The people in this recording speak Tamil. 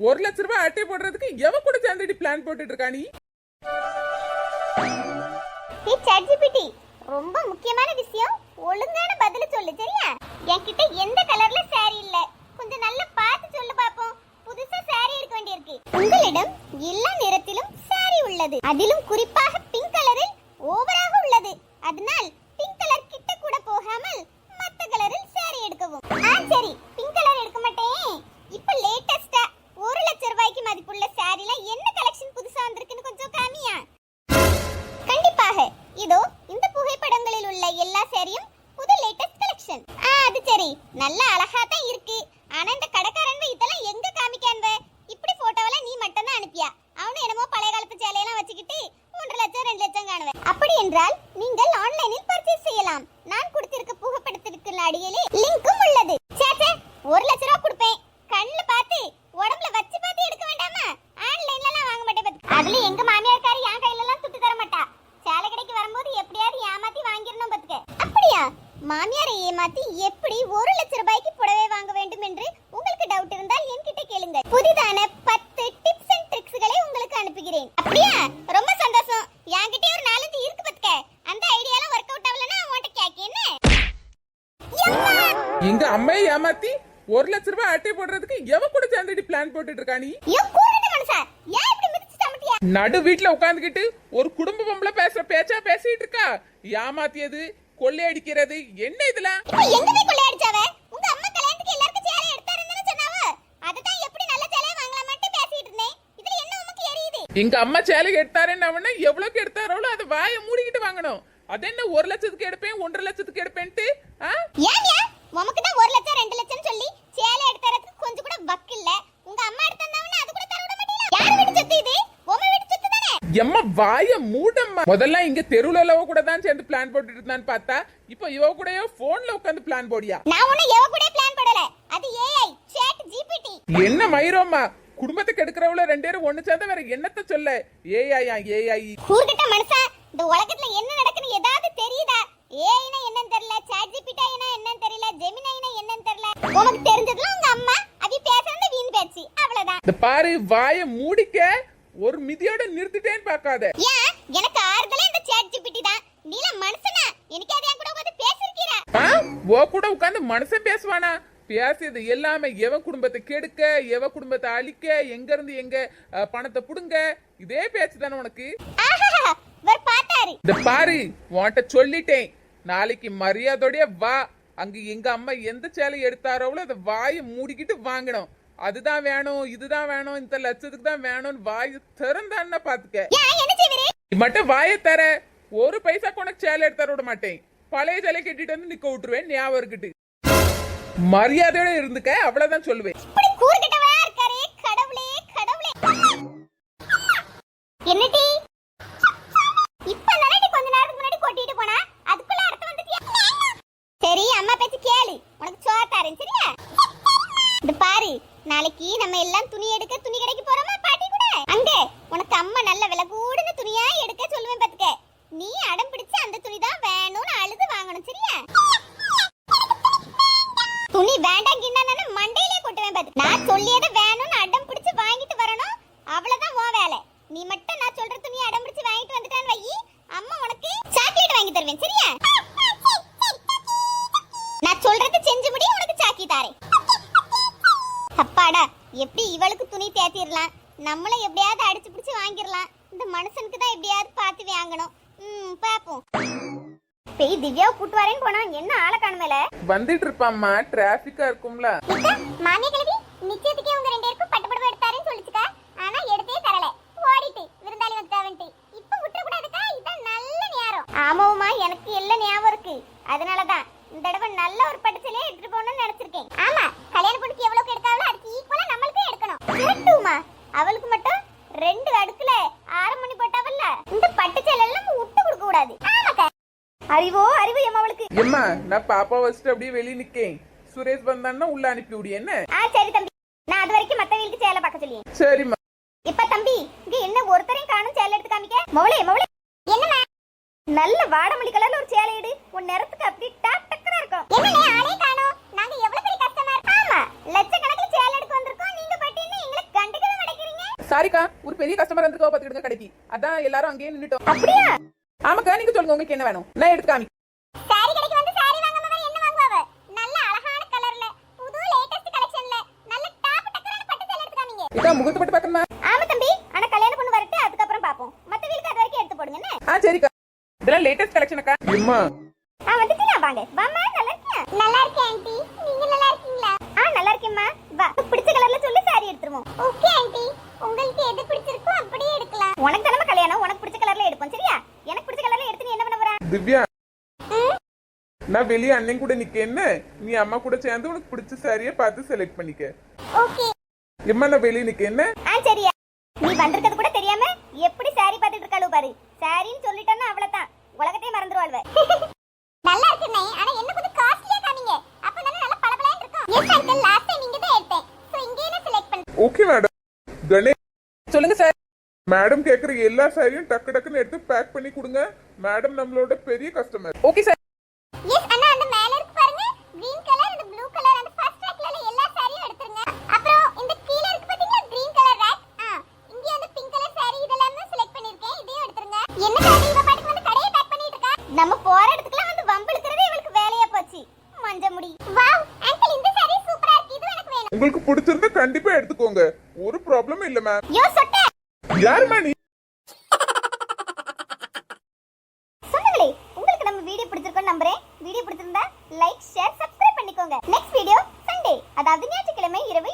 1,00,000 அட்டை போடுறதுக்கு எவ கூட சேர்ந்துட்டு பிளான் போட்டுட்டு இருக்கா நீ? ChatGPT ரொம்ப முக்கியமான விஷயம், ஒழுங்கான பதில சொல்லு சரியா? என்கிட்ட எந்த கலர்ல saree இல்ல, கொஞ்சம் நல்லா பார்த்து சொல்லு பாப்போம். புதுசா saree எடுக்க வேண்டியிருக்கு. உங்களிடம் எல்லா நிறத்திலும் saree உள்ளது, அதிலும் குறிப்பாக பிங்க் கலரில் ஓவராக உள்ளது. அதனால் பிங்க் கலர் கிட்ட கூட போகாமல் மத்த கலரில் saree எடுக்கவும். சரி, பிங்க் கலர் எடுக்க மாட்டேன். இப்போ லேட்டஸ்டா 1,00,000 ரூபாய்க்கு மதிப்புள்ள சாரில என்ன கலெக்ஷன் புதுசா வந்திருக்குன்னு கொஞ்சம் காமியா? கண்டிப்பாக, இதோ இந்த புகைப்படங்களில் உள்ள எல்லா சாரியும் புது லேட்டஸ்ட் கலெக்ஷன். அது சரி, நல்ல அழகா தான் இருக்கு. ஆனா இந்த கடைக்காரன் இதெல்லாம் எங்க காமிக்கான்வ? இப்படி போட்டோவெல்லாம் நீ மட்டும் தான் அனுப்பியா? அவனு என்னமோ பழைய காலத்து சேலையெல்லாம் வச்சுக்கிட்டு 1,00,000 2,00,000 காணுவேன். அப்படி என்றால் நீங்கள் ஆன்லைனில் பர்ச்சேஸ் செய்யலாம். நான் கொடுத்திருக்க புகைப்படத்திற்கு அடியிலே லிங்க்கும் உள்ளது. சேச்சே, 1,00,000 ரூபாய் கொடுப்பேன். கண்ணுல பார்த்து உடம்புல வச்சு பார்த்து எடுக்க வேண்டாமா? ஆன்லைன்ல எல்லாம் வாங்க மாட்டேன். அதுல எங்க மாமியார்காரி என் கையில எல்லாம் துட்டு தர மாட்டா. சேலை கடைக்கு வரும்போது எப்படியாவது ஏமாத்தி வாங்கிரணும் பாத்துக்க. அப்படியா? மாமியாரை ஏமாத்தி எப்படி 1,00,000 ரூபாய்க்கு புடவை வாங்க வேண்டும் என்று உங்களுக்கு டவுட் இருந்தால் என்கிட்ட கேளுங்க. புதிதான 10 டிப்ஸ் அண்ட் ட்ரிக்ஸ்களை உங்களுக்கு அனுப்புகிறேன். அப்படியா? ரொம்ப சந்தோஷம். என்கிட்ட ஒரு 4-5 இருக்கு பாத்துக்க. அந்த ஐடியாலாம் வொர்க் அவுட் ஆகலனா உன்கிட்ட கேக்கேன்னு. எங்க அம்மையை ஏமாத்தி 1,00,000 அட்டை போடுறதுக்கு எவ கூட சேர்ந்துட்டு பிளான் போட்டுட்டு இருக்கா நீ? நடு வீட்டுல உட்காந்துக்கிட்டு ஒரு குடும்ப பொம்பளை பேசுற பேச்சா பேசிட்டு இருக்கா. ஏமாத்தியது, கொள்ளையடிக்கிறது, என்ன இதெல்லாம்? எங்கவே கொள்ளையடிச்சாவ? உங்க அம்மா கல்யாணத்துக்கு எல்லாருக்கும் சேலை எடுத்தாருன்னு சொன்னாவ. அததான் எப்படி நல்ல சேலை வாங்கலாம்னு பேசிட்டு இருந்தேன். இதுல என்ன உமக்கு எரியுது? எங்க அம்மா சேலை எடுத்தாருன்னு அவனா எவ்வளவுக்கு எடுத்தாரோ அதை வாயை மூடிக்கிட்டு வாங்கணும். அது என்ன 1,00,000க்கு எடுப்பேன் 1,50,000க்கு எடுப்பேன்ட்டு? ஏன்யா உமக்கு தான் 1,00,000 2,00,000 சொல்லி சேலை எடுத்தறதுக்கு கொஞ்சம் கூட வக்கு இல்ல. உங்க அம்மா எடுத்தனவனா அது கூட தர விட மாட்டீங்களா? யார் வீட்டு சொத்து இது? உங்க வீட்டு சொத்து தானே. எம்மா வாயை மூடம்மா. முதல்ல இங்க தெருவுல கூட தான் சேர்ந்து பிளான் போட்டுட்டு இருந்தான்னு பார்த்தா இப்போ இவ கூடயோ போன்ல உட்கார்ந்து பிளான் போடியா? நான் உன்ன எவ கூட பிளான் போடல. அது AI ChatGPT. என்ன மயிரோம்மா, குடும்பத்துக்கு எடுக்கறவள ரெண்டு பேரும் ஒண்ணு சேர்ந்து வேற என்னத்த சொல்ல? AI கூர்கிட்ட மனுஷா, இந்த உலகத்துல என்ன நடக்குன்னு ஏதாவது தெரியுதா? ஏஐனா என்னன்னு தெரியல, ChatGPT என்னன்னு தெரியல, ஜெமினினா என்னன்னு தெரியல. உனக்கு தெரிஞ்சதுல உங்க அம்மா அவி பேசுறது வீண் பேச்சு, அவ்வளவுதான். இந்த பாரு, வாயை மூடிக்க. ஒரு மிதியோட நிறுத்திட்டேன்னு பார்க்காத. ஏன் எனக்கு ஆறுதலே இந்த ChatGPT தான். நீல மனுஷனா? எனக்கு அதே கூட உட்கார்ந்து பேசிருக்கீரா? ஓ கூட உட்கார்ந்து மனுஷன் பேசுவானா? பேசியது எல்லாமே எவன் குடும்பத்தை கெடுக்க, எவ குடும்பத்தை அழிக்க, எங்க இருந்து எங்க பணத்தை புடுங்க, இதே பேச்சு தானே உனக்கு? இந்த பாரு, உன்கிட்ட சொல்லிட்டேன், நாளைக்கு மரியாதையோட வா. அங்க எங்க அம்மா எந்த சேலை எடுத்தாரோ அதை வாயை மூடிக்கிட்டு வாங்கணும். அதுதான் வேணும், இதுதான் வேணும், இந்த லட்சத்துக்கு தான் வேணும்னு வாயை திறந்தான்னு பாத்துக்க. மட்டும் வாயை தர, ஒரு பைசா உனக்கு சேலை எடுத்தார விட மாட்டேன். பழைய சேலை கட்டிட்டு வந்து நிக்க விட்டுருவேன். ஞாபகம் இருக்கட்டு. மரியாதையோட இருந்துக்க, அவ்வளவுதான் சொல்லுவேன். என்னடி இப்ப நரடி கொஞ்ச நேரத்துக்கு முன்னாடி கொட்டிட்டு போனா அதுக்குள்ள அர்த்தம் வந்துட்டியா? சரி, அம்மா பேச்சு கேளு, உனக்கு சோறு தரேன் சரியா? இந்த பாரு, நாளைக்கு நம்ம எல்லாம் துணி எடுக்க துணி கடைக்கு போறோமா பாட்டி கூட? அங்க உனக்கு அம்மா நல்ல விலை கூடுன துணியா எடுக்க சொல்லுவேன் பாத்துக்க. நீ அடம் பிடிச்சு அந்த துணி தான் வேணும்னு அழுது வாங்கணும் சரியா? துணி வேண்டாம் கிண்ணானே மண்டையிலே கொட்டுவேன் பாத்து. நான் சொல்லியதை வேணும்னு அடம் பிடிச்சு வாங்கிட்டு வரணும், அவ்வளவுதான் உன் வேலை. நீ மட்டும் நான் சொல்ற துணி அடம் பிடிச்சு வாங்கிட்டு வந்துட்டான்னு வை, அம்மா உனக்கு சாக்லேட் வாங்கி தருவேன் சரியா? நான் சொல்றது செஞ்சு முடி, உனக்கு சாக்கி தாரேன். அப்பாடா, எப்படி இவளுக்கு துணி தேத்திரலாம், நம்மள எப்படியாவது அடிச்சு பிடிச்சு வாங்கிரலாம். இந்த மனுஷனுக்கு தான் எப்படியாவது பார்த்து வாங்கணும். பாப்போம். பேய் திவ்யா கூட்டு வரேன்னு போனா என்ன ஆளை காணுமேல? வந்துட்டு இருப்பாம்மா, டிராபிக்கா இருக்கும்ல. மாமியா கிளவி நிச்சயத்துக்கே உங்க ரெண்டு பேருக்கும் பட்டுப்படவை எடுத்தாருன்னு சொல்லிச்சுக்கா. ஆனா எடுத்தே தரல, ஓடிட்டு விருந்தாளி வந்துட்டாவன்ட்டு. இப்ப விட்டுற கூடாதுக்கா, இதான் நல்ல நேரம். ஆமாவுமா, எனக்கு எல்லாம் ஞாபகம் இருக்கு. அதனாலதான் இந்த தடவை நல்ல ஒரு பட்டுச்சலையே எடுத்துட்டு போகணும்னு நினைச்சிருக்கேன். ஆமா, கல்யாண பொண்ணுக்கு எவ்வளவு எடுத்தாவளோ அதுக்கு ஈக்குவலா நம்மளுக்கும் எடுக்கணும். கரெக்ட்டுமா, அவளுக்கு மட்டும் 2 அடுக்குல 6 மணி போட்டாவல்ல, இந்த பட்டுச்சலை எல்லாம் விட்டு கொடுக்க கூடாது. ஆமாக்கா, அறிவோ அறிவு எம்மாவளுக்கு. எம்மா, நான் பாப்பா வச்சுட்டு அப்படியே வெளிய நிக்கேன். சுரேஷ் வந்தான்னா உள்ள அனுப்பி விடு என்ன? சரி தம்பி, நான் அது வரைக்கும் மத்த வீட்டுக்கு சேலை பார்க்க சொல்லியேன். சரிம்மா. இப்ப தம்பி, இங்க என்ன ஒருத்தரையும் காணும் சேலை எடுத்து காமிக்க? மௌளே என்னமா நல்ல வாடமல்லி கலர்ல ஒரு சேலை எடு, உன் நேரத்துக்கு அப்படி டாப் டக்கரா இருக்கும். என்னனே ஆளே காணோம், நாங்க எவ்வளவு பெரிய கஸ்டமர். ஆமா, லட்சக்கணக்கில் சேலை எடுக்க வந்திருக்கோம், நீங்க பட்டின்னு எங்களை சாரிக்கா, ஒரு பெரிய கஸ்டமர் வந்துருக்கா பாத்துக்கிடுங்க கடைக்கு. அதான் எல்லாரும் அங்கேயே நின்னுட்டோம். அப்படியா? ஆமாக்கா, நீங்க சொல்லுங்க உங்களுக்கு என்ன வேணும், நான் எடுத்து காமி. சாரி கடைக்கு வந்து சாரி வாங்காம வேற என்ன வாங்குவாவ? நல்ல அழகான கலர்ல புது லேட்டஸ்ட் கலெக்ஷன்ல நல்ல டாப் டக்கரான பட்டு சேலை எடுத்து காமிங்க. இதா முகூர்த்த பட்டு பார்க்கணுமா? ஆமா தம்பி, ஆனா கல்யாணம் பொண்ணு வரட்டு, அதுக்கு அப்புறம் பாப்போம். மத்த வீலுக்கு அது வரைக்கும் எடுத்து போடுங்க என்ன? சரிக்கா, இதெல்லாம் லேட்டஸ்ட் கலெக்ஷன் அக்கா. அம்மா வந்துட்டீங்களா? வாங்க வாமா. நல்லா இருக்கியா? நல்லா இருக்கேன் ஆண்டி, நீங்க நல்லா இருக்கீங்களா? நல்லா இருக்கேம்மா. வா, பிடிச்ச கலர்ல சொல்லி சாரி எடுத்துருவோம். ஓகே ஆண்டி, உங்களுக்கு எது பிடிச்சிருக்கோ அப்படியே எடுக்கலாம். உனக்கு தானே கல்யாணம், உனக்கு பிடிச்ச கலர்ல எடுப்போம் சரியா? எனக்கு பிடிச்ச கலர்ல எடுத்து நீ என்ன பண்ண போற? திவ்யா, நான் வெளியே அண்ணன் கூட நிக்கேன்னு நீ அம்மா கூட சேர்ந்து உனக்கு பிடிச்ச சாரியை பார்த்து செலக்ட் பண்ணிக்க. ஓகே. எம்மா நான் வெளியே நிக்கேன்னு. சரியா? நீ வந்திருக்கிறது கூட தெரியாம எப்படி சாரி பார்த்துட்டு இருக்காளோ பாரு. சாரின்னு சொல்லிட்டேன்னா அவ்வளவுதான், உலகத்தையே மறந்துடுவாள்வ. நல்லா இருக்குனே, ஆனா என்ன கொஞ்சம் காஸ்ட்லியா காமிங்க. அப்பதானே நல்ல பளபளன்னு இருக்கும். எஸ் அங்கிள், லாஸ்ட் டைம் நீங்க தான் எடுத்தேன். சோ இங்கேயே நான் செலக்ட் பண்ணேன். Okay madam. கணேஷ், சொல்லுங்க சார். மேடம் கேக்குற எல்லா சாரியும் டக்கு டக்குன்னு எடுத்து பேக் பண்ணி கொடுங்க. மேடம் நம்மளோட பெரிய கஸ்டமர். Okay sir. எஸ் அண்ணா, அந்த மேல இருக்கு பாருங்க, கிரீன் கலர் அந்த ப்ளூ கலர் அந்த ஃபர்ஸ்ட் ரேக்ல எல்லா சாரியும் எடுத்துருங்க. அப்புறம் இந்த கீழ இருக்கு பாத்தீங்களா கிரீன் கலர் ரேக், இங்க அந்த பிங்க் கலர் சாரி இதெல்லாம் செலக்ட் பண்ணிருக்கேன். இதையும் எடுத்துருங்க. என்ன சாரி இவ பாட்டுக்கு வந்து கடையை பேக் பண்ணிட்டு இருக்கா? நம்ம போற இடத்துக்குலாம் வந்து வம்பிழுக்கிறதே இவளுக்கு வேலையா போச்சு. மஞ்ச முடி. வாவ் அங்கிள், இந்த சாரி சூப்பரா இருக்கு. இது எனக்கு வேணும். உங்களுக்கு பிடிச்சிருந்தா கண்டிப்பா எடுத்துக்கோங்க, ஒரு ப்ராப்ளம் இல்ல மேம். யோ சொட்ட. யாருமா நீ? சொன்னங்களே, உங்களுக்கு நம்ம வீடியோ பிடிச்சிருக்கோம் நம்புறேன். வீடியோ பிடிச்சிருந்தா லைக், ஷேர், சப்ஸ்கிரைப் பண்ணிக்கோங்க. நெக்ஸ்ட் வீடியோ சண்டே, அதாவது ஞாயிற்றுக்கிழமை இரவு